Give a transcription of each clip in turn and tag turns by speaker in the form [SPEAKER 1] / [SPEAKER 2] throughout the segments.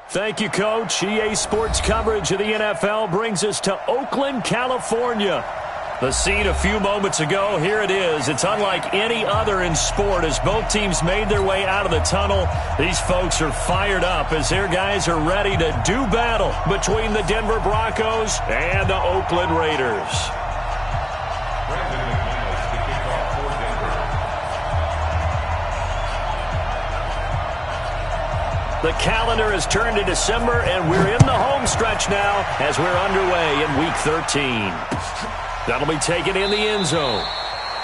[SPEAKER 1] Thank you, Coach. EA Sports coverage of the NFL brings us to Oakland, California. The scene a few moments ago, here it is. It's unlike any other in sport as both teams made their way out of the tunnel. These folks are fired up as their guys are ready to do battle between the Denver Broncos and the Oakland Raiders. The calendar has turned to December, and we're in the home stretch now as we're underway in Week 13. That'll be taken in the end zone.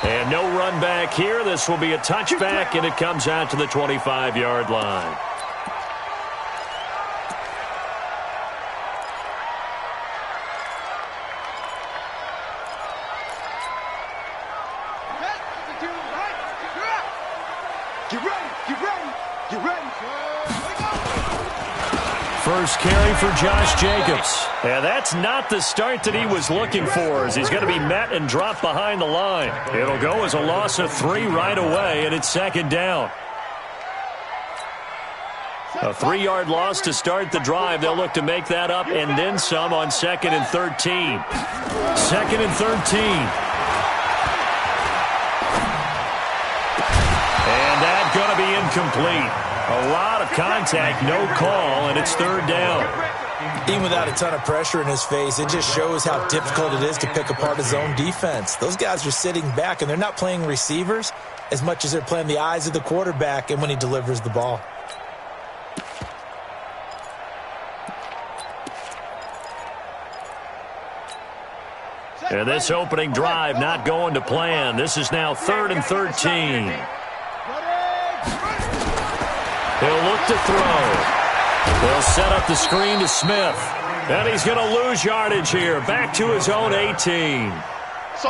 [SPEAKER 1] And no run back here. This will be a touchback, and it comes out to the 25-yard line. First carry for Josh Jacobs. And that's not the start that he was looking for, as he's going to be met and dropped behind the line. It'll go as a loss of 3 right away, and it's second down. A 3-yard loss to start the drive. They'll look to make that up and then some on 2nd and 13. 2nd and 13. And that's going to be incomplete. A lot of contact, no call, and it's 3rd down.
[SPEAKER 2] Even without a ton of pressure in his face, it just shows how difficult it is to pick apart his own defense. Those guys are sitting back, and they're not playing receivers as much as they're playing the eyes of the quarterback and when he delivers the ball.
[SPEAKER 1] And this opening drive not going to plan. This is now 3rd and 13. He'll look to throw. They'll set up the screen to Smith. And he's going to lose yardage here. Back to his own 18.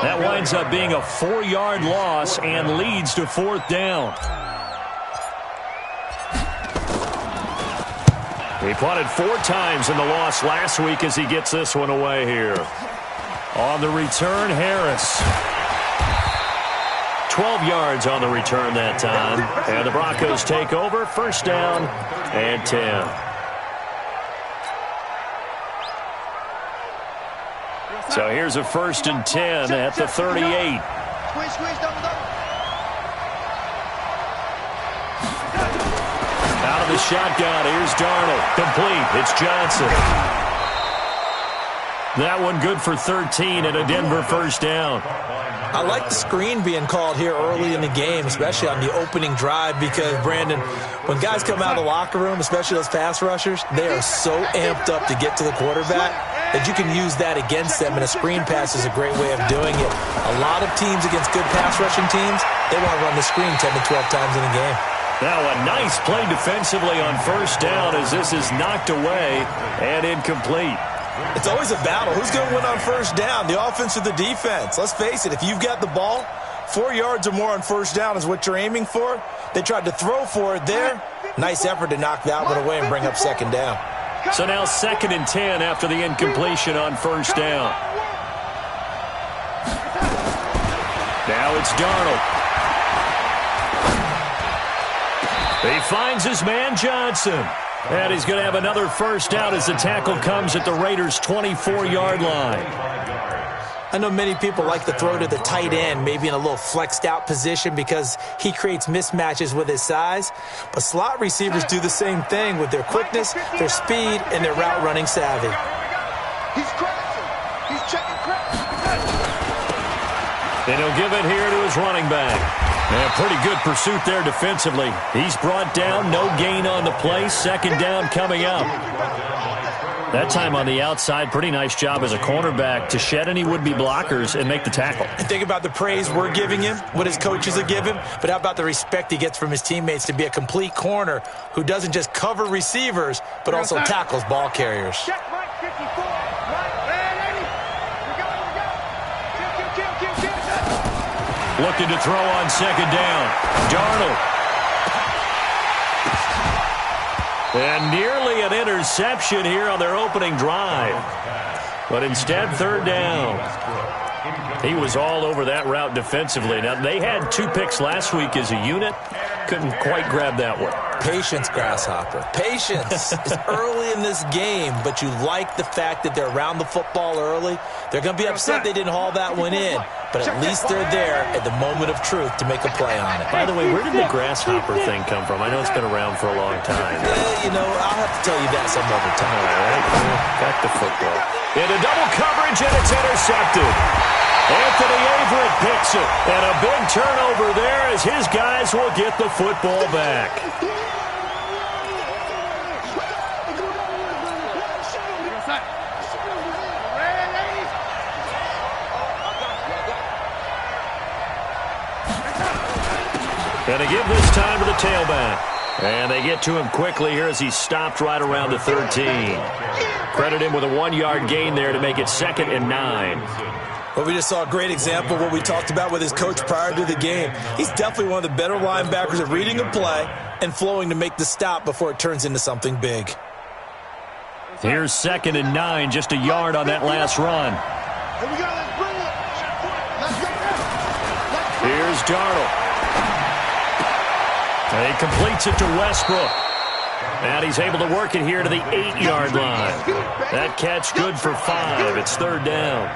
[SPEAKER 1] That winds up being a 4-yard loss and leads to 4th down. He punted 4 times in the loss last week as he gets this one away here. On the return, Harris. 12 yards on the return that time. And the Broncos take over. 1st down and 10. So here's a 1st and 10 at the 38. Out of the shotgun. Here's Darnold. Complete. It's Johnson. That one good for 13 and a Denver 1st down.
[SPEAKER 2] I like the screen being called here early in the game, especially on the opening drive, because, Brandon, when guys come out of the locker room, especially those pass rushers, they are so amped up to get to the quarterback that you can use that against them, and a screen pass is a great way of doing it. A lot of teams against good pass rushing teams, they want to run the screen 10 to 12 times in a game.
[SPEAKER 1] Now a nice play defensively on 1st down as this is knocked away and incomplete.
[SPEAKER 2] It's always a battle. Who's going to win on 1st down, the offense or the defense? Let's face it, if you've got the ball, 4 yards or more on 1st down is what you're aiming for. They tried to throw for it there. Nice effort to knock that one away and bring up 2nd down.
[SPEAKER 1] So now 2nd and 10 after the incompletion on 1st down. Now it's Darnold. He finds his man Johnson. And he's going to have another 1st down as the tackle comes at the Raiders' 24-yard line.
[SPEAKER 2] I know many people like to throw to the tight end, maybe in a little flexed out position because he creates mismatches with his size. But slot receivers do the same thing with their quickness, their speed, and their route running savvy.
[SPEAKER 3] He's crashing. He's checking crash.
[SPEAKER 1] And he'll give it here to his running back. And a pretty good pursuit there defensively. He's brought down, no gain on the play. 2nd down coming up. That time on the outside, pretty nice job as a cornerback to shed any would-be blockers and make the tackle.
[SPEAKER 2] And think about the praise we're giving him, what his coaches are giving, but how about the respect he gets from his teammates to be a complete corner who doesn't just cover receivers, but also tackles ball carriers.
[SPEAKER 3] Check Mike 54. Mike, ready? We go.
[SPEAKER 1] Looking to throw on 2nd down. Darnold. And nearly an interception here on their opening drive. But instead, 3rd down. He was all over that route defensively. Now, they had 2 picks last week as a unit. Couldn't quite grab that one.
[SPEAKER 2] Patience, Grasshopper. Patience is early in this game, but you like the fact that they're around the football early. They're going to be upset they didn't haul that one in, but at least they're there at the moment of truth to make a play on it.
[SPEAKER 1] By the way, where did the grasshopper thing come from? I know it's been around for a long time.
[SPEAKER 2] Yeah, I'll have to tell you that some other time.
[SPEAKER 1] All right, well, got the football. Into double coverage, and it's intercepted. Anthony Averett picks it, and a big turnover there as his guys will get the football back. Going to give this time to the tailback. And they get to him quickly here as he stopped right around the 13. Credit him with a 1-yard gain there to make it 2nd and 9.
[SPEAKER 2] Well, we just saw a great example of what we talked about with his coach prior to the game. He's definitely one of the better linebackers at reading a play and flowing to make the stop before it turns into something big.
[SPEAKER 1] Here's 2nd and 9, just a yard on that last run.
[SPEAKER 3] Here we go, let's bring it. Let's go.
[SPEAKER 1] Here's Darnold. And he completes it to Westbrook. And he's able to work it here to the 8-yard line. That catch good for 5. It's 3rd down.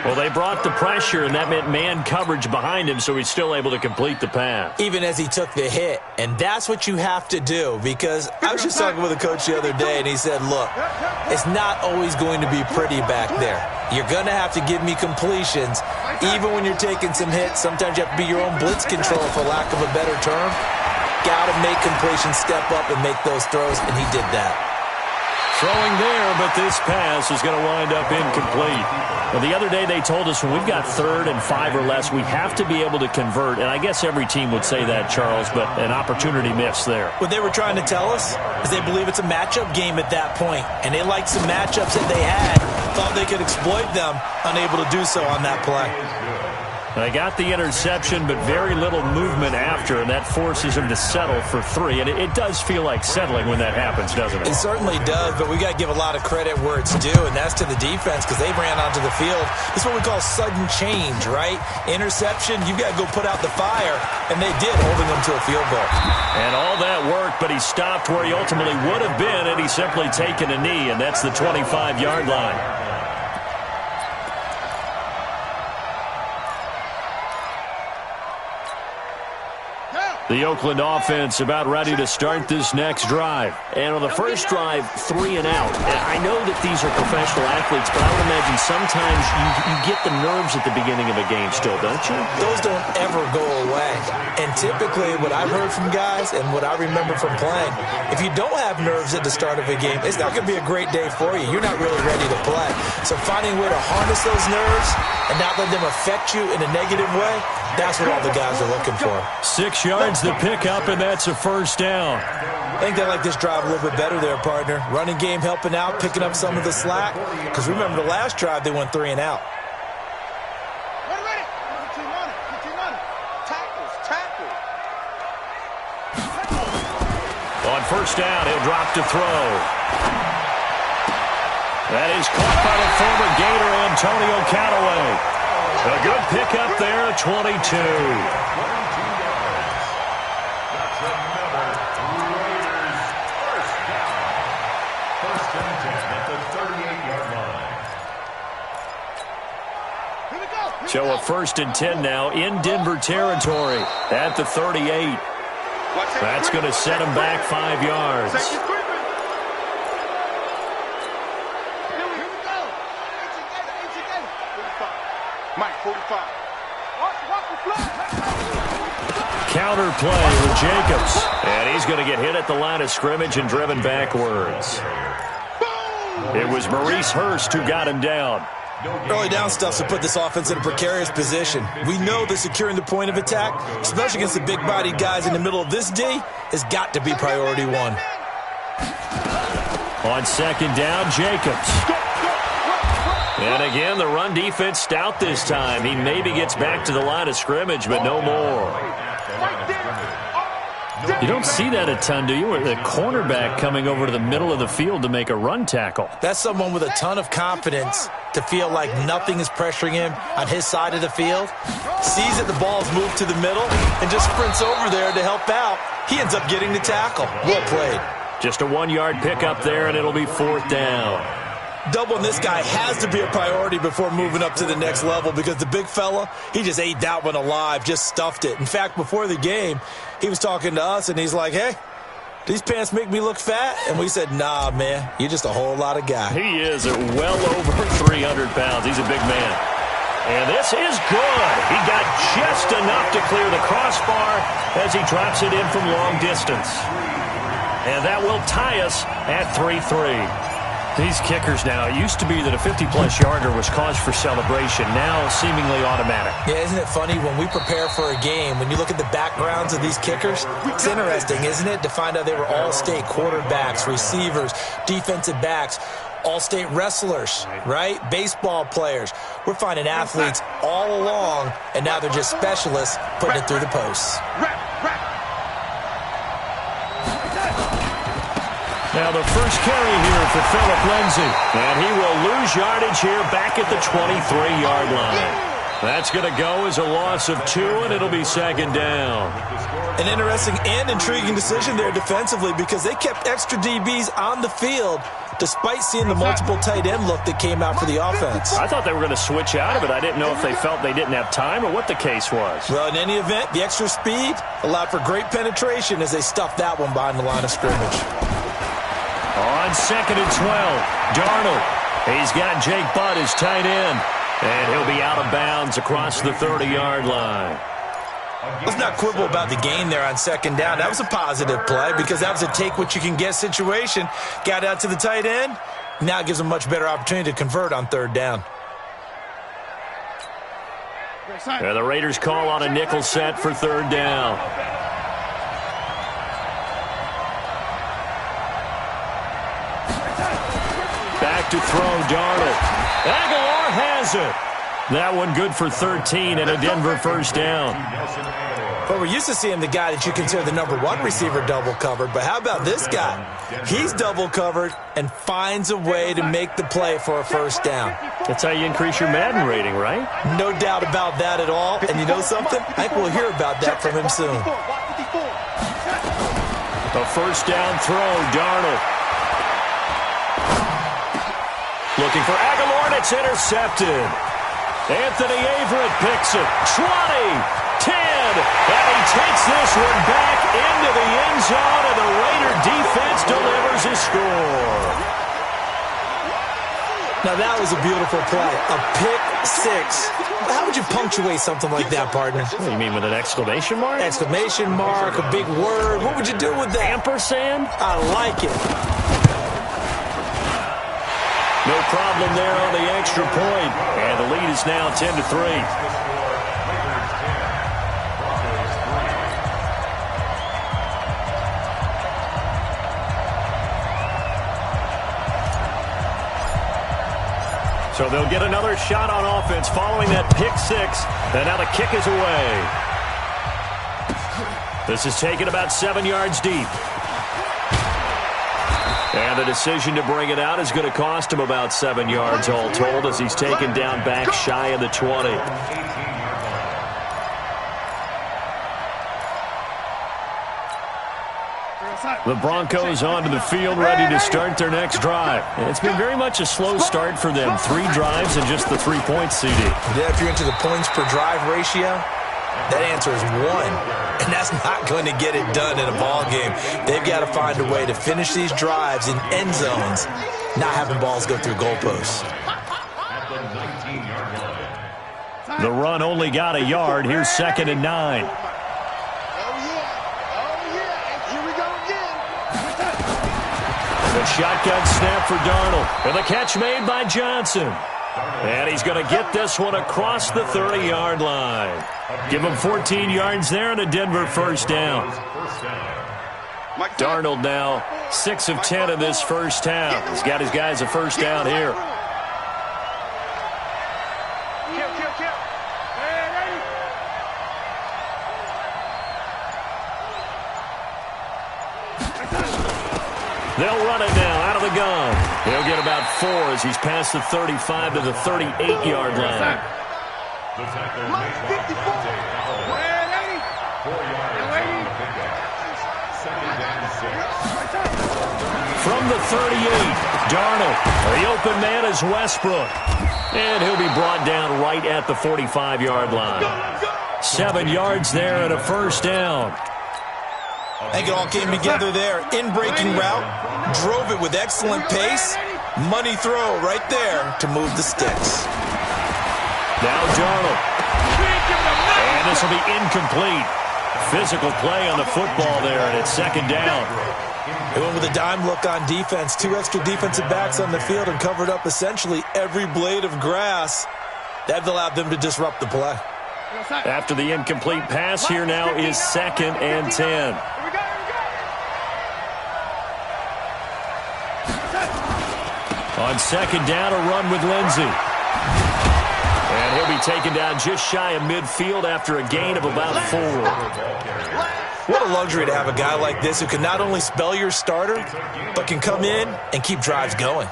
[SPEAKER 1] Well, they brought the pressure, and that meant man coverage behind him, so he's still able to complete the pass.
[SPEAKER 2] Even as he took the hit. And that's what you have to do, because I was just talking with a coach the other day, and he said, look, it's not always going to be pretty back there. You're going to have to give me completions. Even when you're taking some hits, sometimes you have to be your own blitz control, for lack of a better term. Got to make completions, step up, and make those throws, and he did that.
[SPEAKER 1] Throwing there, but this pass is going to wind up incomplete. Well, the other day they told us when we've got 3rd and 5 or less, we have to be able to convert. And I guess every team would say that, Charles, but an opportunity missed there.
[SPEAKER 2] What they were trying to tell us is they believe it's a matchup game at that point. And they liked some matchups that they had, thought they could exploit them, unable to do so on that play.
[SPEAKER 1] They got the interception, but very little movement after, and that forces him to settle for 3. And it does feel like settling when that happens, doesn't it?
[SPEAKER 2] It certainly does, but we got to give a lot of credit where it's due, and that's to the defense, because they ran onto the field. This is what we call sudden change, right? Interception, you've got to go put out the fire, and they did, holding them to a field goal.
[SPEAKER 1] And all that work, but he stopped where he ultimately would have been, and he's simply taken a knee, and that's the 25-yard line. The Oakland offense about ready to start this next drive. And on the first drive, 3 and out. And I know that these are professional athletes, but I would imagine sometimes you get the nerves at the beginning of a game still, don't you?
[SPEAKER 2] Those don't ever go away. And typically what I've heard from guys and what I remember from playing, if you don't have nerves at the start of a game, it's not going to be a great day for you. You're not really ready to play. So finding a way to harness those nerves and not let them affect you in a negative way, that's what all the guys are looking for.
[SPEAKER 1] 6 yards the pickup, and that's a first down.
[SPEAKER 2] I think they like this drive a little bit better there, partner. Running game helping out, picking up some of the slack. Because remember the last drive, they went 3 and out.
[SPEAKER 3] Ready. Get your money. Tackles.
[SPEAKER 1] On first down, he'll drop to throw. That is caught by the former Gator Antonio Callaway. A good pickup there at 22. So a 1st and 10 now in Denver territory at the 38. That's going to set him back 5 yards. Counter play with Jacobs. And he's going to get hit at the line of scrimmage and driven backwards. It was Maurice Hurst who got him down.
[SPEAKER 2] Early down stuff to put this offense in a precarious position. We know that securing the point of attack, especially against the big-bodied guys in the middle of this D, has got to be priority 1.
[SPEAKER 1] On 2nd down, Jacobs. And again, the run defense stout this time. He maybe gets back to the line of scrimmage, but no more. You don't see that a ton, do you? Where the cornerback coming over to the middle of the field to make a run tackle.
[SPEAKER 2] That's someone with a ton of confidence to feel like nothing is pressuring him on his side of the field. Sees that the ball's moved to the middle and just sprints over there to help out. He ends up getting the tackle. Well played.
[SPEAKER 1] Just a 1-yard pickup there, and it'll be 4th down.
[SPEAKER 2] Doubling this guy has to be a priority before moving up to the next level because the big fella, he just ate that one alive, just stuffed it. In fact, before the game, he was talking to us, and he's like, hey, these pants make me look fat? And we said, nah, man, you're just a whole lot of guy.
[SPEAKER 1] He is at well over 300 pounds. He's a big man. And this is good. He got just enough to clear the crossbar as he drops it in from long distance. And that will tie us at 3-3. These kickers now, it used to be that a 50-plus yarder was cause for celebration, now seemingly automatic.
[SPEAKER 2] Yeah, isn't it funny when we prepare for a game, when you look at the backgrounds of these kickers, it's interesting, isn't it, to find out they were all-state quarterbacks, receivers, defensive backs, all-state wrestlers, right? Baseball players. We're finding athletes all along, and now they're just specialists putting it through the posts.
[SPEAKER 1] Now the first carry here for Phillip Lindsay. And he will lose yardage here back at the 23-yard line. That's going to go as a loss of 2, and it'll be 2nd down.
[SPEAKER 2] An interesting and intriguing decision there defensively because they kept extra DBs on the field despite seeing the multiple tight end look that came out for the offense.
[SPEAKER 1] I thought they were going to switch out of it. I didn't know if they felt they didn't have time or what the case was.
[SPEAKER 2] Well, in any event, the extra speed allowed for great penetration as they stuffed that one behind the line of scrimmage.
[SPEAKER 1] On 2nd and 12, Darnold. He's got Jake Butt as tight end. And he'll be out of bounds across the 30-yard line.
[SPEAKER 2] Let's not quibble about the gain there on 2nd down. That was a positive play because that was a take-what-you-can-get situation. Got out to the tight end. Now it gives them a much better opportunity to convert on 3rd down.
[SPEAKER 1] And the Raiders call on a nickel set for 3rd down. Back to throw, Darnold. Aguilar has it. That one good for 13 and a Denver 1st down.
[SPEAKER 2] But we're used to seeing the guy that you consider the #1 receiver double covered. But how about this guy? He's double covered and finds a way to make the play for a 1st down.
[SPEAKER 1] That's how you increase your Madden rating, right?
[SPEAKER 2] No doubt about that at all. And you know something? I think we'll hear about that from him soon.
[SPEAKER 1] A 1st down throw, Darnold. Looking for Aguilar, and it's intercepted. Anthony Averett picks it. 20, 10, and he takes this one back into the end zone, and the Raider defense delivers a score.
[SPEAKER 2] Now that was a beautiful play. A pick 6. How would you punctuate something like that, partner?
[SPEAKER 1] What do you mean, with an exclamation mark?
[SPEAKER 2] Exclamation mark, a big word. What would you do with that?
[SPEAKER 1] Ampersand?
[SPEAKER 2] I like it.
[SPEAKER 1] No problem there on the extra point. And the lead is now 10-3. So they'll get another shot on offense following that pick 6. And now the kick is away. This is taken about 7 yards deep. And the decision to bring it out is going to cost him about 7 yards all told as he's taken down back shy of the 20. The Broncos onto the field ready to start their next drive. It's been very much a slow start for them. 3 drives and just the 3 points, CD.
[SPEAKER 2] Yeah, if you're into the points per drive ratio, that answer is 1. And that's not going to get it done in a ball game. They've got to find a way to finish these drives in end zones, not having balls go through goalposts.
[SPEAKER 1] The run only got a yard. Here's 2nd and 9.
[SPEAKER 3] Oh, yeah. Here we go again.
[SPEAKER 1] The shotgun snap for Darnold. And the catch made by Johnson. And he's going to get this one across the 30-yard line. Give him 14 yards there and a Denver 1st down. Darnold now 6 of 10 in this first half. He's got his guys a 1st down here. They'll run it now out of the gun. He'll get about 4 as he's past the 35 to the 38-yard line.
[SPEAKER 3] Mike 54.
[SPEAKER 1] From the 38, Darnold. The open man is Westbrook. And he'll be brought down right at the 45-yard line. 7 yards there and a first down.
[SPEAKER 2] I think it all came together there. In-breaking route, drove it with excellent pace. Money throw right there to move the sticks.
[SPEAKER 1] Now Darnold. And this will be incomplete. Physical play on the football there, and it's second down.
[SPEAKER 2] They went with a dime look on defense. 2 extra defensive backs on the field and covered up essentially every blade of grass. That allowed them to disrupt the play.
[SPEAKER 1] After the incomplete pass, here now is 2nd and 10. On second down, a run with Lindsey. And he'll be taken down just shy of midfield after a gain of about 4.
[SPEAKER 2] What a luxury to have a guy like this who can not only spell your starter, but can come in and keep drives going.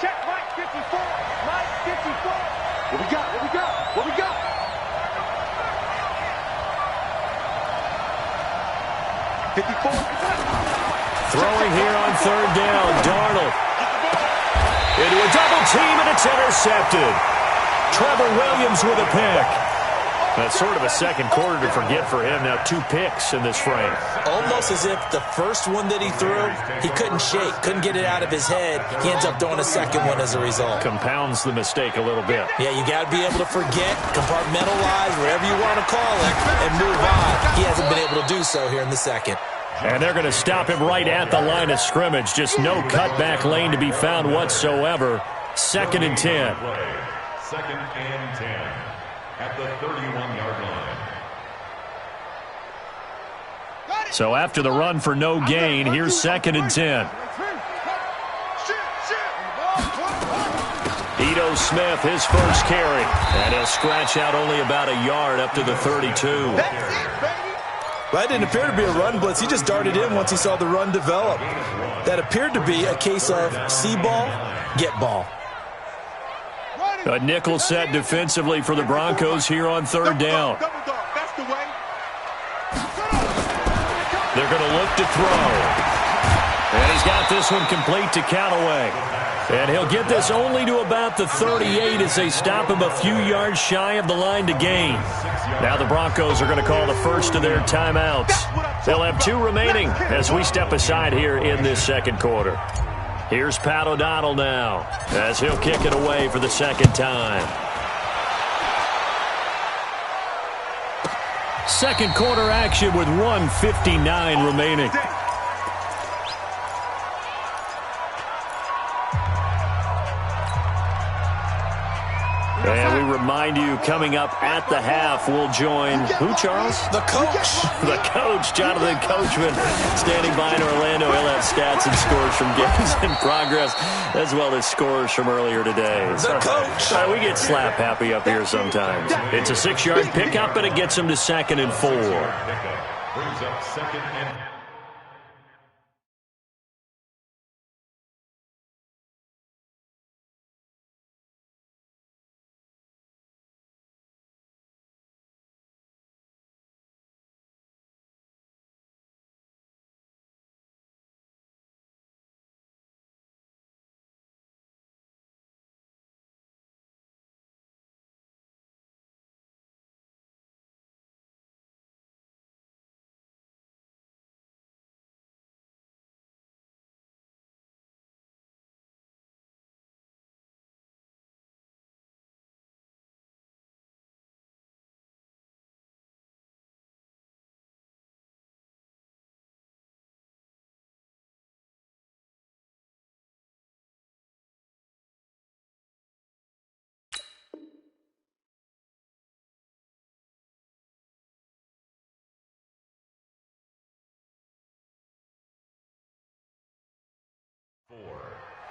[SPEAKER 3] Check Mike 54. Mike 54. What we got? What we got? What we got?
[SPEAKER 1] Throwing here on third down, Darnold. Into a double team, and it's intercepted. Trevor Williams with a pick. That's sort of a second quarter to forget for him. Now 2 picks in this frame.
[SPEAKER 2] Almost as if the first one that he threw, he couldn't shake, couldn't get it out of his head. He ends up throwing a second one as a result.
[SPEAKER 1] Compounds the mistake a little bit.
[SPEAKER 2] Yeah, you got to be able to forget, compartmentalize, whatever you want to call it, and move on. He hasn't been able to do so here in the second.
[SPEAKER 1] And they're going to stop him right at the line of scrimmage. Just no cutback lane to be found whatsoever. 2nd and 10.
[SPEAKER 4] 2nd and 10 at the 31-yard line.
[SPEAKER 1] So after the run for no gain, here's 2nd and 10. Ito Smith, his first carry. And he'll scratch out only about a yard up to the 32.
[SPEAKER 2] That didn't appear to be a run blitz. He just darted in once he saw the run develop. That appeared to be a case of see ball, get ball.
[SPEAKER 1] A nickel set defensively for the Broncos here on third down. They're going to look to throw. And he's got this one complete to Callaway. And he'll get this only to about the 38 as they stop him a few yards shy of the line to gain. Now the Broncos are going to call the first of their timeouts. They'll have 2 remaining as we step aside here in this second quarter. Here's Pat O'Donnell now as he'll kick it away for the second time. Second quarter action with 1:59 remaining. And we remind you, coming up at the half, we'll join who, Charles?
[SPEAKER 2] The coach.
[SPEAKER 1] The coach, Jonathan Coachman, standing by in Orlando. He'll have stats and scores from games in progress, as well as scores from earlier today.
[SPEAKER 2] The coach.
[SPEAKER 1] We get slap happy up here sometimes. It's a 6-yard pickup, and it gets him to 2nd and 4.
[SPEAKER 4] Brings up 2nd and 4.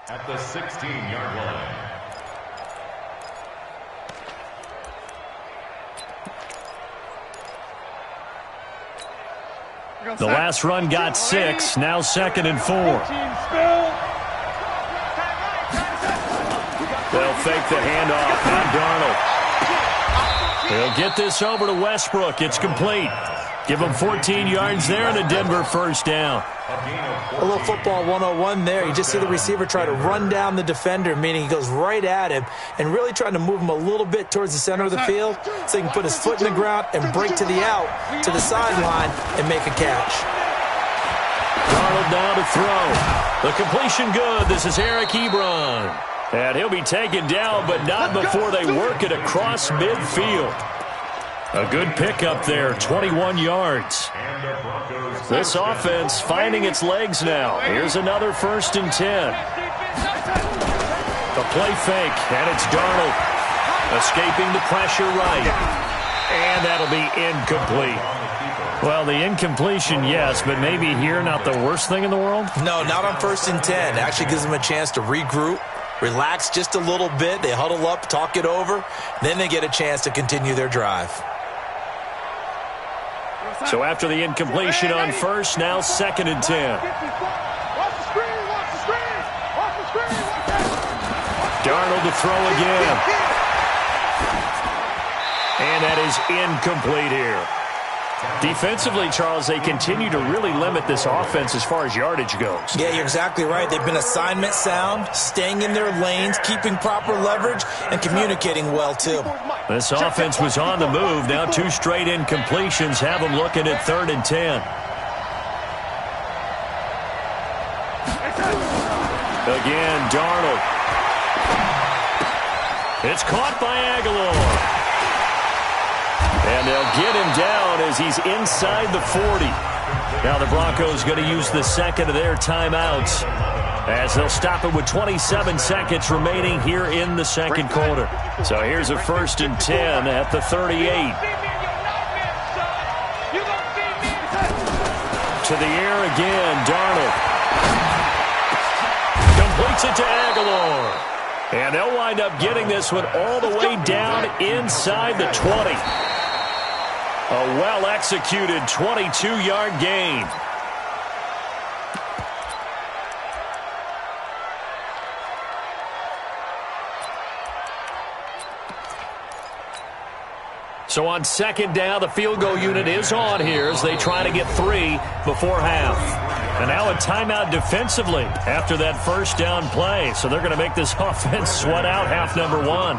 [SPEAKER 4] At the 16-yard line.
[SPEAKER 1] The last run got 6. Now 2nd and 4. They'll fake the handoff. Now Darnold. He'll get this over to Westbrook. It's complete. Give him 14 yards there and a Denver first down.
[SPEAKER 2] A little football 101 there. You just see the receiver try to run down the defender, meaning he goes right at him and really trying to move him a little bit towards the center of the field so he can put his foot in the ground and break to the out, to the sideline, and make a catch.
[SPEAKER 1] Darnold now to throw. The completion good. This is Eric Ebron. And he'll be taken down, but not before they work it across midfield. A good pickup there, 21 yards. This offense finding its legs now. Here's another 1st and 10. The play fake, and it's Darnold. Escaping the pressure right. And that'll be incomplete. Well, the incompletion, yes, but maybe here not the worst thing in the world?
[SPEAKER 2] No, not on 1st and 10. Actually gives them a chance to regroup, relax just a little bit. They huddle up, talk it over. Then they get a chance to continue their drive.
[SPEAKER 1] So after the incompletion on 1st, now 2nd and 10. Darnold to throw again. And that is incomplete here. Defensively, Charles, they continue to really limit this offense as far as yardage goes.
[SPEAKER 2] Yeah, you're exactly right. They've been assignment sound, staying in their lanes, keeping proper leverage, and communicating well, too.
[SPEAKER 1] This offense was on the move. Now 2 straight incompletions have them looking at 3rd and 10. Again, Darnold. It's caught by Aguilar. And they'll get him down as he's inside the 40. Now the Broncos going to use the 2nd of their timeouts as they'll stop it with 27 seconds remaining here in the 2nd quarter. So here's a 1st and 10 at the 38. To the air again, Darnold. Completes it to Aguilar. And they'll wind up getting this one all the way down inside the 20. A well-executed 22-yard gain. So on 2nd down, the field goal unit is on here as they try to get 3 before half. And now a timeout defensively after that 1st down play. So they're going to make this offense sweat out half number 1.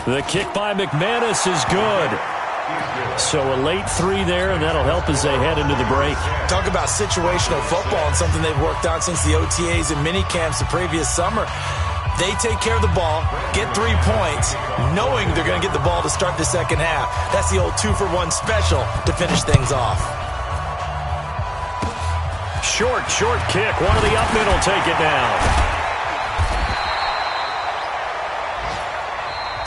[SPEAKER 1] The kick by McManus is good. So a late 3 there, and that'll help as they head into the break.
[SPEAKER 2] Talk about situational football and something they've worked on since the OTAs and mini camps the previous summer. They take care of the ball, get 3 points, knowing they're going to get the ball to start the 2nd half. That's the old 2-for-1 special to finish things off.
[SPEAKER 1] Short kick. One of the up middle take it down.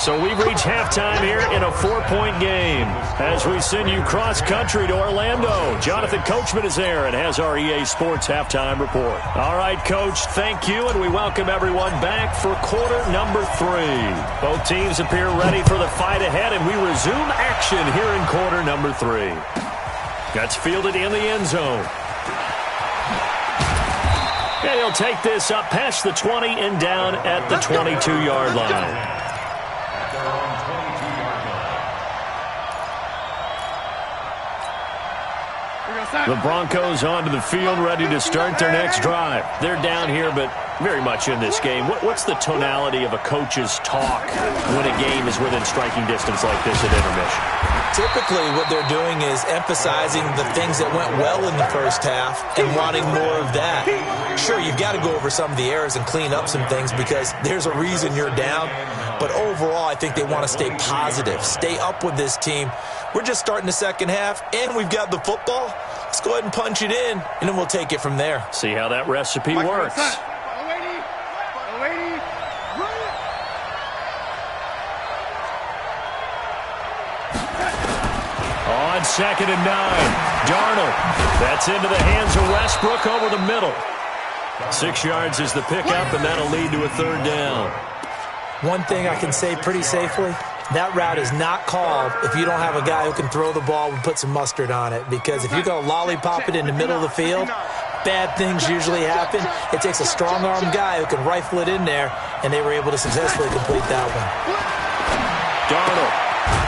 [SPEAKER 1] So we've reached halftime here in a 4-point game as we send you cross-country to Orlando. Jonathan Coachman is there and has our EA Sports halftime report. All right, Coach, thank you, and we welcome everyone back for quarter number 3. Both teams appear ready for the fight ahead, and we resume action here in quarter number 3. That's fielded in the end zone. And he'll take this up past the 20 and down at the 22-yard line. The Broncos onto the field, ready to start their next drive. They're down here, but very much in this game. What's the tonality of a coach's talk when a game is within striking distance like this at intermission?
[SPEAKER 2] Typically, what they're doing is emphasizing the things that went well in the 1st half and wanting more of that. Sure, you've got to go over some of the errors and clean up some things because there's a reason you're down. But overall, I think they want to stay positive, stay up with this team. We're just starting the 2nd half, and we've got the football. Let's go ahead and punch it in, and then we'll take it from there.
[SPEAKER 1] See how that recipe works. On 2nd and 9, Darnold. That's into the hands of Westbrook over the middle. 6 yards is the pickup, and that'll lead to a 3rd down.
[SPEAKER 2] One thing I can say pretty safely, that route is not called if you don't have a guy who can throw the ball and put some mustard on it. Because if you're going to lollipop it in the middle of the field, bad things usually happen. It takes a strong-armed guy who can rifle it in there, and they were able to successfully complete that one.
[SPEAKER 1] Darnold.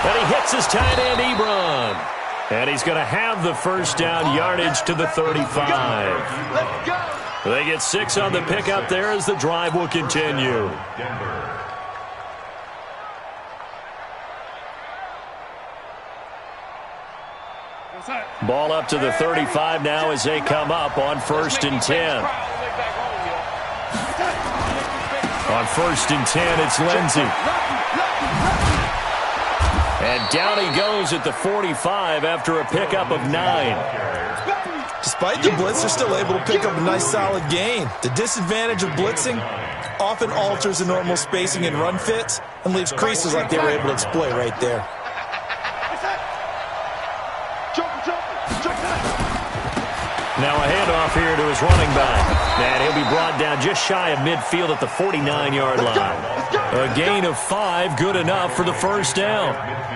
[SPEAKER 1] And he hits his tight end, Ebron. And he's going to have the first down, yardage to the 35. They get 6 on the pickup there as the drive will continue. Ball up to the 35 now as they come up on 1st and 10. On 1st and 10, it's Lindsey. And down he goes at the 45 after a pickup of 9.
[SPEAKER 2] Despite the blitz, they're still able to pick up a nice solid gain. The disadvantage of blitzing often alters the normal spacing and run fits and leaves creases like they were able to exploit right there.
[SPEAKER 1] Now a handoff here to his running back. And he'll be brought down just shy of midfield at the 49-yard line. A gain of 5, good enough for the first down.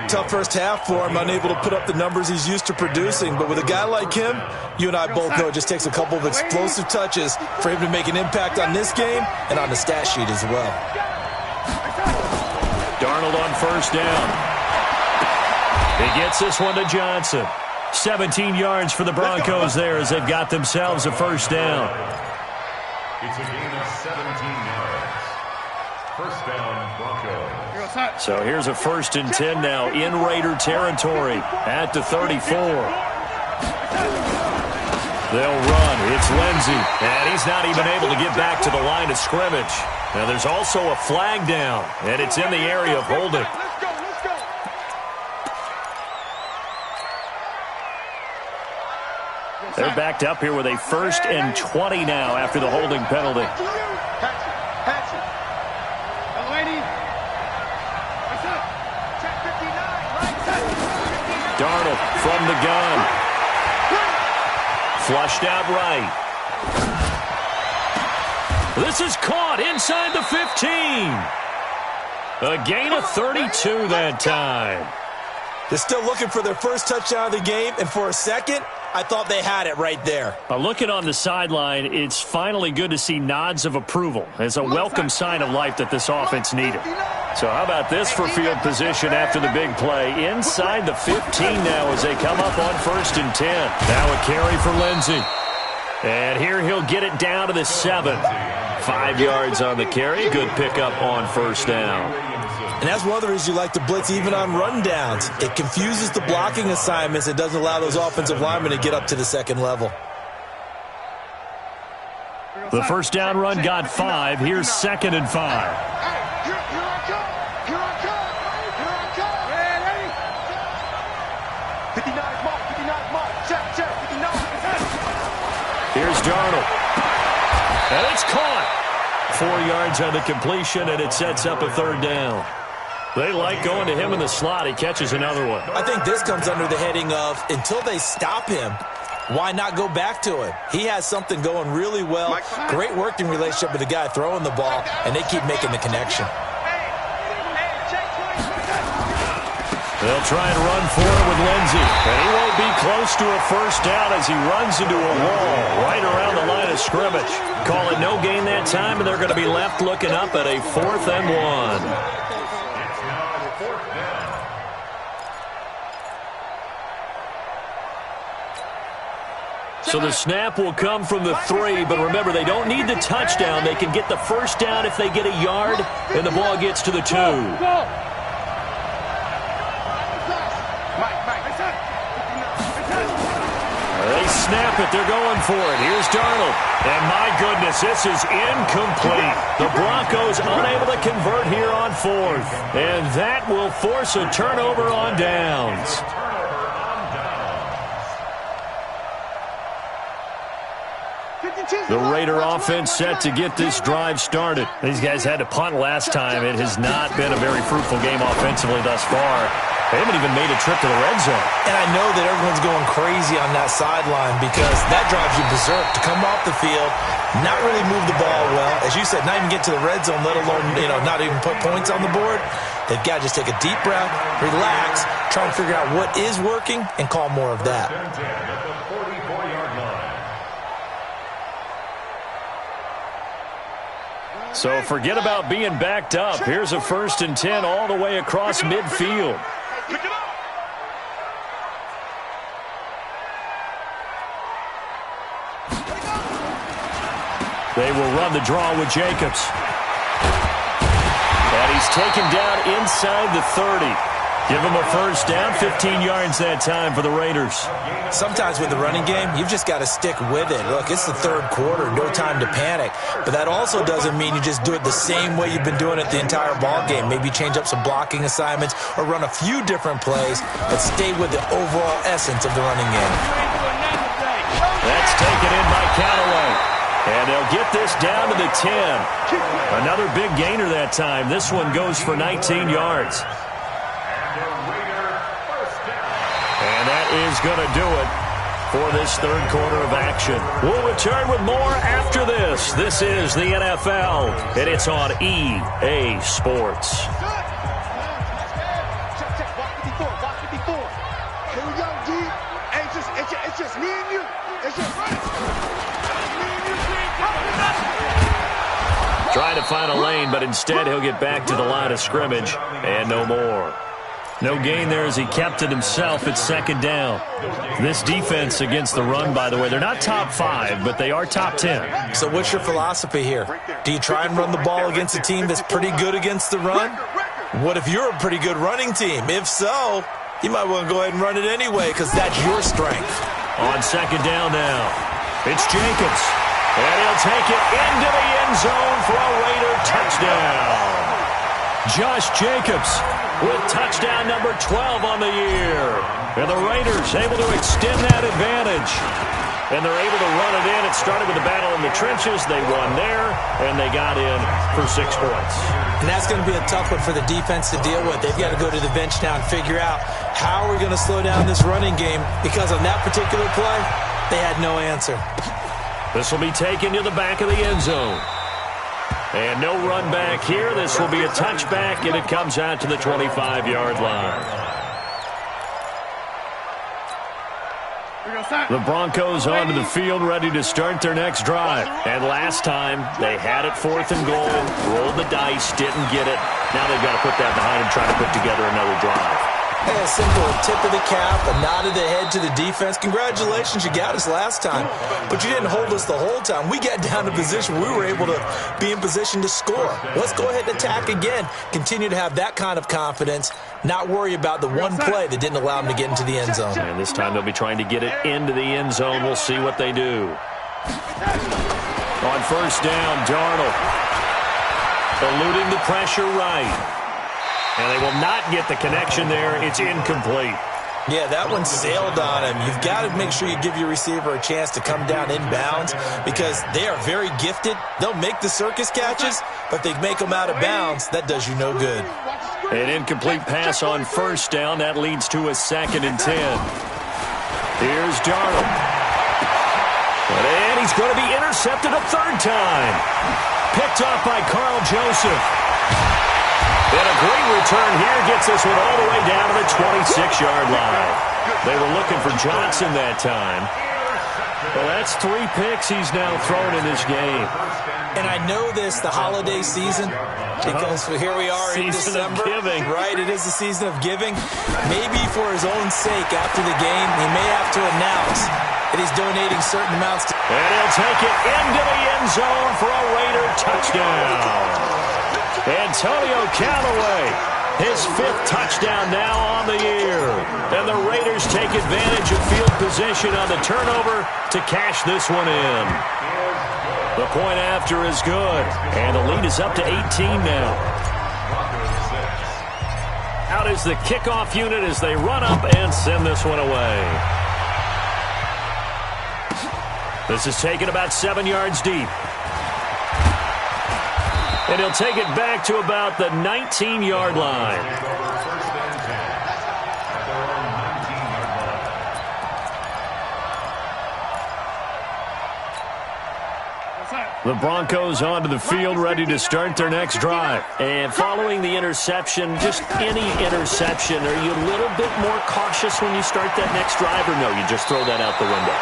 [SPEAKER 2] Tough first half for him, unable to put up the numbers he's used to producing. But with a guy like him, you and I both know it just takes a couple of explosive touches for him to make an impact on this game and on the stat sheet as well.
[SPEAKER 1] Darnold on first down. He gets this one to Johnson. 17 yards for the Broncos there as they've got themselves a first down.
[SPEAKER 4] It's a gain of 17 yards. First down, Broncos.
[SPEAKER 1] So here's a 1st and 10 now in Raider territory at the 34. They'll run. It's Lindsey. And he's not even able to get back to the line of scrimmage. Now there's also a flag down, and it's in the area of holding. They're backed up here with a 1st and 20 now after the holding penalty. Darnold from the gun. Flushed out right. This is caught inside the 15. A gain of 32 that time.
[SPEAKER 2] They're still looking for their first touchdown of the game, and for a second, I thought they had it right there.
[SPEAKER 1] Looking on the sideline, it's finally good to see nods of approval. It's a welcome sign of life that this offense needed. So how about this for field position after the big play? Inside the 15 now as they come up on 1st and 10. Now a carry for Lindsey. And here he'll get it down to the 7. 5 yards on the carry. Good pickup on first down.
[SPEAKER 2] And that's one of the reasons you like to blitz even on rundowns. It confuses the blocking assignments. It doesn't allow those offensive linemen to get up to the second level.
[SPEAKER 1] The first down run got 5. Here's 2nd and 5. Here's Darnold. And it's caught. 4 yards on the completion, and it sets up a 3rd down. They like going to him in the slot. He catches another one.
[SPEAKER 2] I think this comes under the heading of, until they stop him, why not go back to him? He has something going really well. Great working relationship with the guy throwing the ball, and they keep making the connection.
[SPEAKER 1] They'll try and run for it with Lindsey. And he won't be close to a first down as he runs into a wall right around the line of scrimmage. Call it no gain that time, and they're going to be left looking up at a 4th and 1. So the snap will come from the 3, but remember, they don't need the touchdown. They can get the first down if they get a yard, and the ball gets to the 2. They snap it. They're going for it. Here's Darnold. And my goodness, this is incomplete. The Broncos unable to convert here on 4th. And that will force a turnover on downs. The Raider offense set to get this drive started. These guys had to punt last time. It has not been a very fruitful game offensively thus far. They haven't even made a trip to the red zone.
[SPEAKER 2] And I know that everyone's going crazy on that sideline because that drives you berserk to come off the field, not really move the ball well. As you said, not even get to the red zone, let alone, not even put points on the board. They've got to just take a deep breath, relax, try and figure out what is working, and call more of that.
[SPEAKER 1] So forget about being backed up. Here's a 1st and 10 all the way across midfield. They will run the draw with Jacobs. And he's taken down inside the 30. Give him a 1st down, 15 yards that time for the Raiders.
[SPEAKER 2] Sometimes with the running game, you've just got to stick with it. Look, it's the 3rd quarter, no time to panic. But that also doesn't mean you just do it the same way you've been doing it the entire ball game. Maybe change up some blocking assignments or run a few different plays, but stay with the overall essence of the running game.
[SPEAKER 1] That's taken in by Callaway. And they'll get this down to the 10. Another big gainer that time. This one goes for 19 yards. And that is going to do it for this 3rd quarter of action. We'll return with more after this. This is the NFL, and it's on EA Sports.
[SPEAKER 3] Here we go, D. It's just me and you. It's just me and you.
[SPEAKER 1] Trying to find a lane, but instead he'll get back to the line of scrimmage, and no more. No gain there as he kept it himself at 2nd down. This defense against the run, by the way, they're not top 5, but they are top 10.
[SPEAKER 2] So what's your philosophy here? Do you try and run the ball against a team that's pretty good against the run? What if you're a pretty good running team? If so, you might want to go ahead and run it anyway because that's your strength.
[SPEAKER 1] On 2nd down now, it's Jacobs. And he'll take it into the end zone for a Raider touchdown. Josh Jacobs with touchdown number 12 on the year. And the Raiders able to extend that advantage. And they're able to run it in. It started with a battle in the trenches. They won there, and they got in for 6 points.
[SPEAKER 2] And that's going to be a tough one for the defense to deal with. They've got to go to the bench now and figure out how we're going to slow down this running game because on that particular play, they had no answer.
[SPEAKER 1] This will be taken to the back of the end zone. And no run back here. This will be a touchback, and it comes out to the 25-yard line. The Broncos onto the field, ready to start their next drive. And last time, they had it 4th and goal, rolled the dice, didn't get it. Now they've got to put that behind and try to put together another drive.
[SPEAKER 2] Hey, a simple tip of the cap, a nod of the head to the defense. Congratulations, you got us last time. But you didn't hold us the whole time. We got down to position. We were able to be in position to score. Let's go ahead and attack again. Continue to have that kind of confidence. Not worry about the one play that didn't allow them to get into the end zone.
[SPEAKER 1] And this time they'll be trying to get it into the end zone. We'll see what they do. On 1st down, Darnold eluding the pressure right. And they will not get the connection there. It's incomplete.
[SPEAKER 2] Yeah, that one sailed on him. You've got to make sure you give your receiver a chance to come down inbounds because they are very gifted. They'll make the circus catches, but if they make them out of bounds, that does you no good.
[SPEAKER 1] An incomplete pass on 1st down. That leads to a 2nd and 10. Here's Darnold. And he's going to be intercepted a 3rd time. Picked off by Carl Joseph. And a great return here gets this one all the way down to the 26-yard line. They were looking for Johnson that time. Well, that's 3 picks he's now thrown in this game.
[SPEAKER 2] And I know this, the holiday season, because here we are in December. Right, it is the season of giving. Maybe for his own sake after the game, he may have to announce that he's donating certain amounts.
[SPEAKER 1] And he'll take it into the end zone for a Raider touchdown. Antonio Callaway, his 5th touchdown now on the year. And the Raiders take advantage of field position on the turnover to cash this one in. The point after is good, and the lead is up to 18 now. Out is the kickoff unit as they run up and send this one away. This is taken about 7 yards deep. And he'll take it back to about the 19-yard line. The Broncos onto the field, ready to start their next drive.
[SPEAKER 5] And following the interception, just any interception, are you a little bit more cautious when you start that next drive, or no, you just throw that out the window?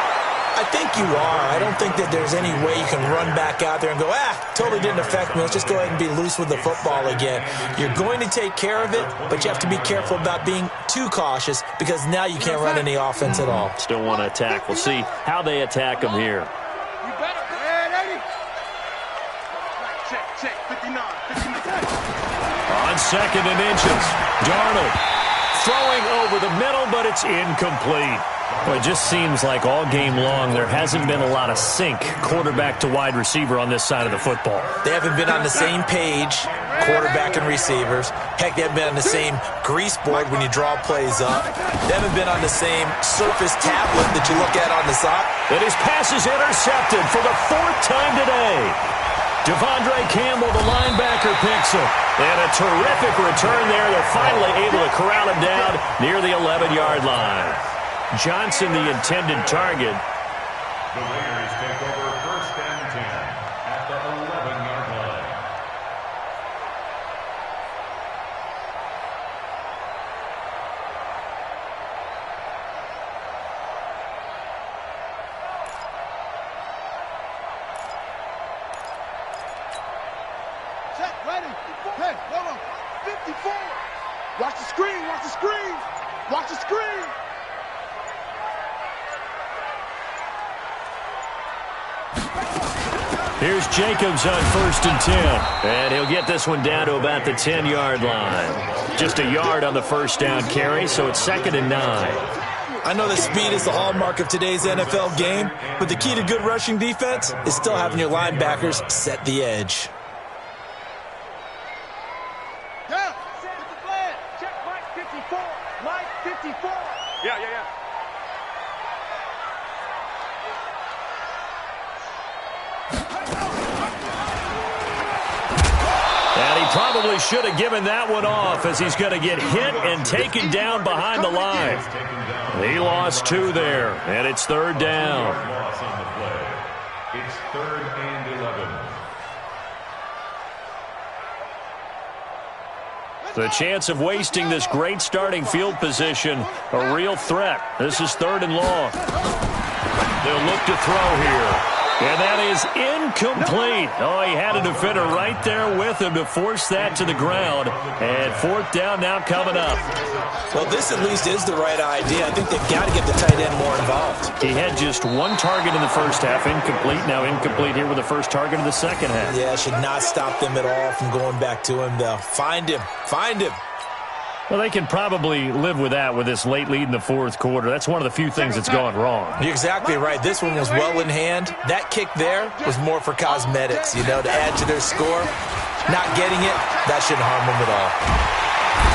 [SPEAKER 2] I think you are. I don't think that there's any way you can run back out there and go, totally didn't affect me. Let's just go ahead and be loose with the football again. You're going to take care of it, but you have to be careful about being too cautious because now you can't run any offense at all.
[SPEAKER 5] Still want to attack. We'll see how they attack them here.
[SPEAKER 3] Check, 59.
[SPEAKER 1] On second and inches, Darnold throwing over the middle, but it's incomplete. Well, it just seems like all game long there hasn't been a lot of sync quarterback to wide receiver on this side of the football.
[SPEAKER 2] They haven't been on the same page, quarterback and receivers. Heck, they haven't been on the same grease board when you draw plays up. They haven't been on the same surface tablet that you look at on the side.
[SPEAKER 1] And his pass is intercepted for the fourth time today. Devondre Campbell, the linebacker, picks him. And a terrific return there. They're finally able to corral him down near the 11-yard line. Johnson, the intended target.
[SPEAKER 4] The Raiders take over first and 10 at the 11-yard line.
[SPEAKER 3] Check, ready. Hey, hold on. 54. Watch the screen, watch the screen. Watch the screen.
[SPEAKER 1] Here's Jacobs on first and 10. And he'll get this one down to about the 10-yard line. Just a yard on the first down carry, so it's second and 9.
[SPEAKER 2] I know that speed is the hallmark of today's NFL game, but the key to good rushing defense is still having your linebackers set the edge.
[SPEAKER 3] Yeah, set the flag. Check Mike 54. Mike 54. Yeah.
[SPEAKER 1] And he probably should have given that one off as he's going to get hit and taken down behind the line. He lost 2 there, and it's third down.
[SPEAKER 4] Loss on the play. It's 3rd and 11.
[SPEAKER 1] The chance of wasting this great starting field position, a real threat. This is 3rd and long. They'll look to throw here. And that is incomplete. Oh, he had a defender right there with him to force that to the ground. And 4th down now coming up.
[SPEAKER 2] Well, this at least is the right idea. I think they've got to get the tight end more involved.
[SPEAKER 1] He had just 1 target in the first half, incomplete. Now incomplete here with the first target of the second half.
[SPEAKER 2] Yeah, it should not stop them at all from going back to him, though. Find him.
[SPEAKER 1] Well, they can probably live with that with this late lead in the 4th quarter. That's one of the few things that's gone wrong.
[SPEAKER 2] You're exactly right. This one was well in hand. That kick there was more for cosmetics, to add to their score. Not getting it, that shouldn't harm them at all.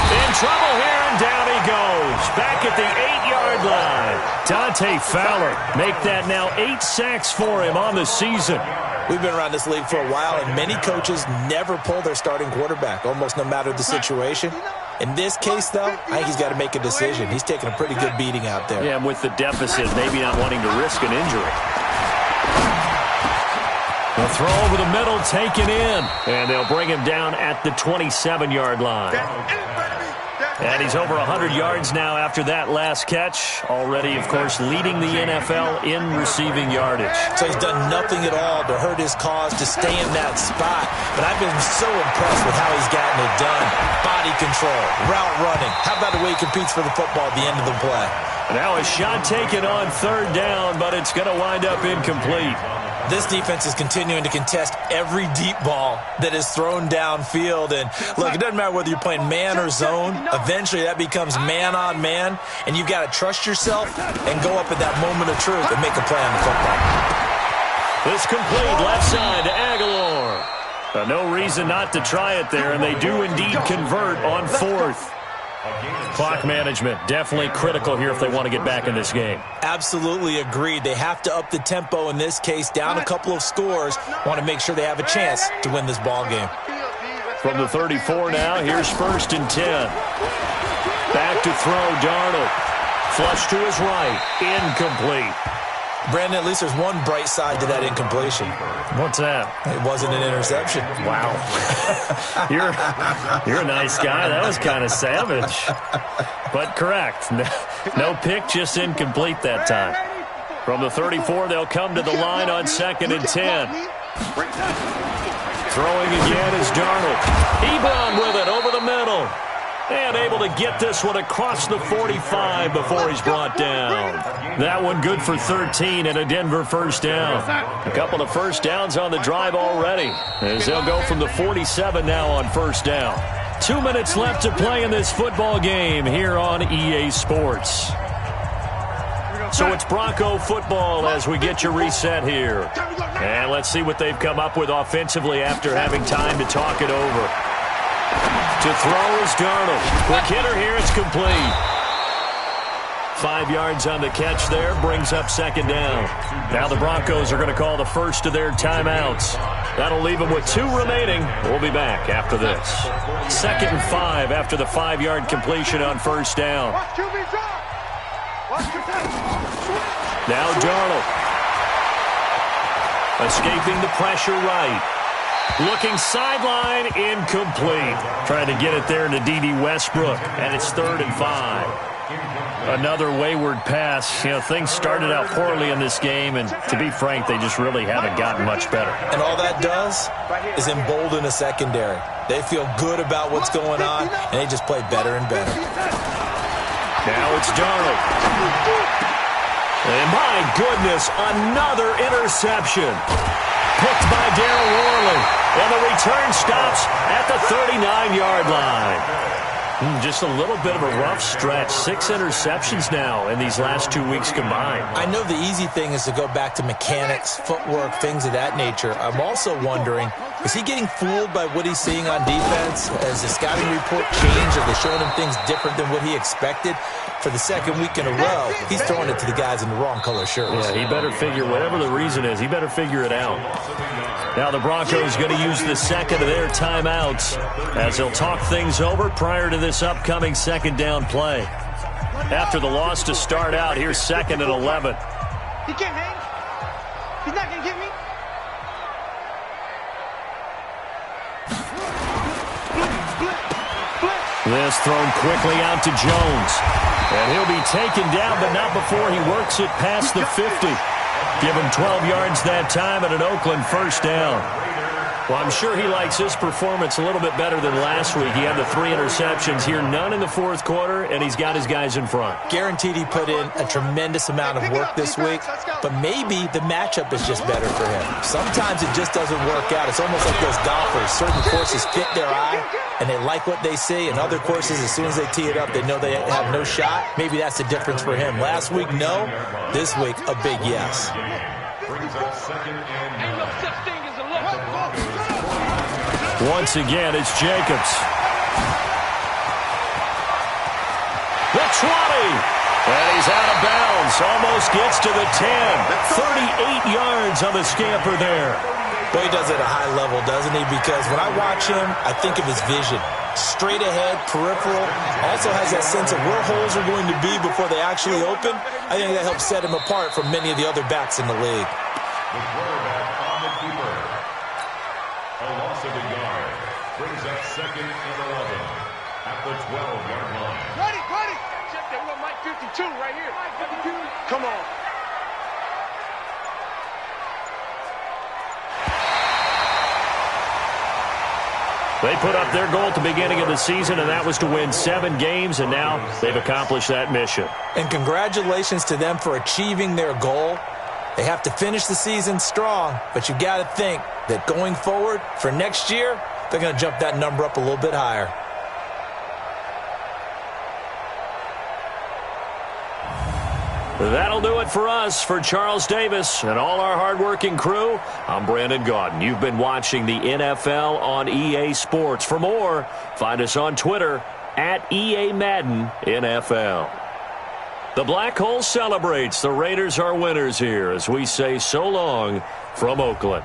[SPEAKER 1] In trouble here, and down he goes. Back at the 8-yard line. Dante Fowler make that now 8 sacks for him on the season.
[SPEAKER 2] We've been around this league for a while, and many coaches never pull their starting quarterback, almost no matter the situation. In this case, though, I think he's got to make a decision. He's taking a pretty good beating out there.
[SPEAKER 1] Yeah, with the deficit, maybe not wanting to risk an injury. The throw over the middle, taken in. And they'll bring him down at the 27-yard line. And he's over 100 yards now after that last catch. Already, of course, leading the NFL in receiving yardage.
[SPEAKER 2] So he's done nothing at all to hurt his cause to stay in that spot. But I've been so impressed with how he's gotten it done. Body control, route running. How about the way he competes for the football at the end of the play?
[SPEAKER 1] Now a shot taken on 3rd down, but it's going to wind up incomplete.
[SPEAKER 2] This defense is continuing to contest every deep ball that is thrown downfield. And, look, it doesn't matter whether you're playing man or zone. Eventually, that becomes man-on-man, and you've got to trust yourself and go up at that moment of truth and make a play on the football.
[SPEAKER 1] It's complete left side to Aguilar. No reason not to try it there, and they do indeed convert on 4th. Clock management, definitely critical here if they want to get back in this game.
[SPEAKER 2] Absolutely agreed. They have to up the tempo in this case, down a couple of scores. Want to make sure they have a chance to win this ball game.
[SPEAKER 1] From the 34 now, here's 1st and 10. Back to throw, Darnold. Flush to his right, incomplete.
[SPEAKER 2] Brandon, at least there's one bright side to that incompletion.
[SPEAKER 5] What's that?
[SPEAKER 2] It wasn't an interception.
[SPEAKER 5] Wow. You're a nice guy. That was kind of savage. But correct. No pick, just incomplete that time. From the 34, they'll come to the line on 2nd and 10. Throwing again is Darnold. Ebron with it over the middle. And able to get this one across the 45 before he's brought down. That one good for 13 and a Denver first down. A couple of first downs on the drive already, as they'll go from the 47 now on first down. 2 minutes left to play in this football game here on EA Sports. So it's Bronco football as we get you reset here. And let's see what they've come up with offensively after having time to talk it over. To throw is Darnold. Quick hitter here, it's complete. 5 yards on the catch there, brings up 2nd down. Now the Broncos are going to call the first of their timeouts. That'll leave them with 2 remaining. We'll be back after this. 2nd and 5 after the 5-yard completion on first down. Now Darnold. Escaping the pressure right. Looking sideline, incomplete. Trying to get it there to D.D. Westbrook, and it's 3rd and 5. Another wayward pass. You know, things started out poorly in this game, and to be frank, they just really haven't gotten much better.
[SPEAKER 2] And all that does is embolden the secondary. They feel good about what's going on, and they just play better and better.
[SPEAKER 5] Now it's Darnold. And my goodness, another interception. Picked by Darryl Worley. And the return stops at the 39-yard line. Just a little bit of a rough stretch. 6 interceptions now in these last 2 weeks combined.
[SPEAKER 2] I know the easy thing is to go back to mechanics, footwork, things of that nature. I'm also wondering, is he getting fooled by what he's seeing on defense? Has the scouting report changed? Are they showing him things different than what he expected? For the 2nd week in a row, he's throwing it to the guys in the wrong color shirts.
[SPEAKER 5] Yeah, he better figure, whatever the reason is, he better figure it out. Now the Broncos going to use the 2nd of their timeouts as they'll talk things over prior to this upcoming 2nd down play. After the loss to start out, here's 2nd and 11.
[SPEAKER 3] He can't hang. He's not going to get me.
[SPEAKER 5] This thrown quickly out to Jones. And he'll be taken down, but not before he works it past the 50. Give him 12 yards that time and an Oakland first down. Well, I'm sure he likes his performance a little bit better than last week. He had the 3 interceptions here, none in the 4th quarter, and he's got his guys in front.
[SPEAKER 2] Guaranteed he put in a tremendous amount of work this week, but maybe the matchup is just better for him. Sometimes it just doesn't work out. It's almost like those golfers. Certain courses fit their eye, and they like what they see, and other courses, as soon as they tee it up, they know they have no shot. Maybe that's the difference for him. Last week, no. This week, a big yes.
[SPEAKER 4] Brings up 2nd and 9.
[SPEAKER 5] Once again, it's Jacobs. The 20. And he's out of bounds. Almost gets to the 10. 38 yards on the scamper there.
[SPEAKER 2] Boy, he does it at a high level, doesn't he? Because when I watch him, I think of his vision. Straight ahead, peripheral. Also has that sense of where holes are going to be before they actually open. I think that helps set him apart from many of the other backs in the league.
[SPEAKER 4] The quarterback on the keeper. A loss of a yard. Brings up 2nd and 11 at the 12-yard line.
[SPEAKER 3] Ready. Check that. We're on Mike 52 right here. Mike 52. Come on.
[SPEAKER 5] They put up their goal at the beginning of the season, and that was to win 7 games, and now they've accomplished that mission.
[SPEAKER 2] And congratulations to them for achieving their goal. They have to finish the season strong, but you got to think that going forward for next year, they're going to jump that number up a little bit higher.
[SPEAKER 5] That'll do it for us. For Charles Davis and all our hardworking crew, I'm Brandon Gaudin. You've been watching the NFL on EA Sports. For more, find us on Twitter at EA Madden NFL. The Black Hole celebrates. The Raiders are winners here as we say so long from Oakland.